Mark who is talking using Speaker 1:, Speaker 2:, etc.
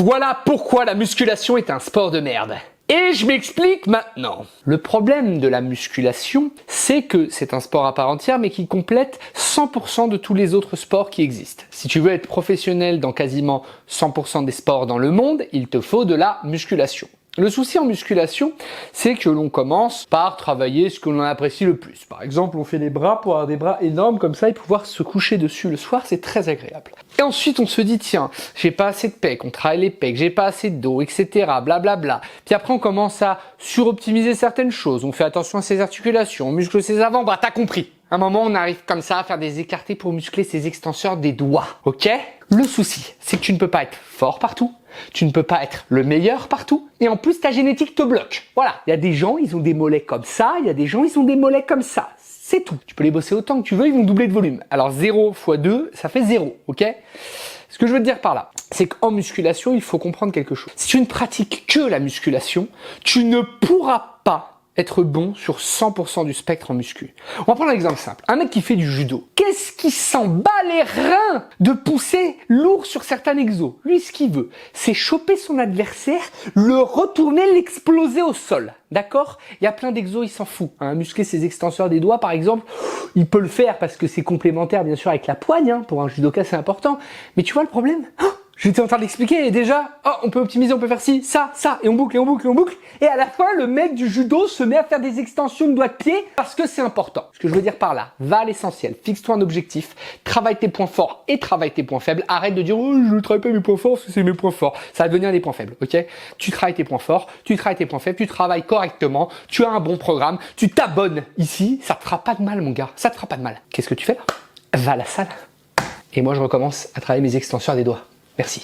Speaker 1: Voilà pourquoi la musculation est un sport de merde. Et je m'explique maintenant. Le problème de la musculation, c'est que c'est un sport à part entière, mais qui complète 100% de tous les autres sports qui existent. Si tu veux être professionnel dans quasiment 100% des sports dans le monde, il te faut de la musculation. Le souci en musculation, c'est que l'on commence par travailler ce que l'on apprécie le plus. Par exemple, on fait des bras pour avoir des bras énormes comme ça et pouvoir se coucher dessus le soir, c'est très agréable. Et ensuite, on se dit, tiens, j'ai pas assez de pecs, on travaille les pecs, j'ai pas assez de dos, etc., blablabla. Puis après, on commence à suroptimiser certaines choses, on fait attention à ses articulations, on muscle ses avant-bras, t'as compris. À un moment, on arrive comme ça à faire des écartés pour muscler ses extenseurs des doigts, ok? Le souci, c'est que tu ne peux pas être fort partout, tu ne peux pas être le meilleur partout, et en plus ta génétique te bloque. Voilà, il y a des gens, ils ont des mollets comme ça, il y a des gens, ils ont des mollets comme ça. C'est tout. Tu peux les bosser autant que tu veux, ils vont doubler de volume. Alors 0 x 2, ça fait 0, ok? Ce que je veux te dire par là, c'est qu'en musculation, il faut comprendre quelque chose. Si tu ne pratiques que la musculation, tu ne pourras pas être bon sur 100% du spectre en muscu. On va prendre un exemple simple. Un mec qui fait du judo, qu'est-ce qui s'en bat les reins de pousser lourd sur certains exos? Lui, ce qu'il veut, c'est choper son adversaire, le retourner, l'exploser au sol. D'accord? Il y a plein d'exos, il s'en fout. Muscler ses extenseurs des doigts, par exemple, il peut le faire parce que c'est complémentaire, bien sûr, avec la poigne. Pour un judoka, c'est important. Mais tu vois le problème? J'étais en train de l'expliquer et déjà, on peut optimiser, on peut faire ci, ça, et on boucle, et on boucle, et on boucle. Et à la fin, le mec du judo se met à faire des extensions de doigts de pied parce que c'est important. Ce que je veux dire par là, va à l'essentiel, fixe-toi un objectif, travaille tes points forts et travaille tes points faibles. Arrête de dire, oh, je ne travaille pas mes points forts parce que c'est mes points forts. Ça va devenir des points faibles, ok? Tu travailles tes points forts, tu travailles tes points faibles, tu travailles correctement, tu as un bon programme, tu t'abonnes ici, ça te fera pas de mal, mon gars, ça te fera pas de mal. Qu'est-ce que tu fais là? Va à la salle. Et moi, je recommence à travailler mes extenseurs des doigts. Merci.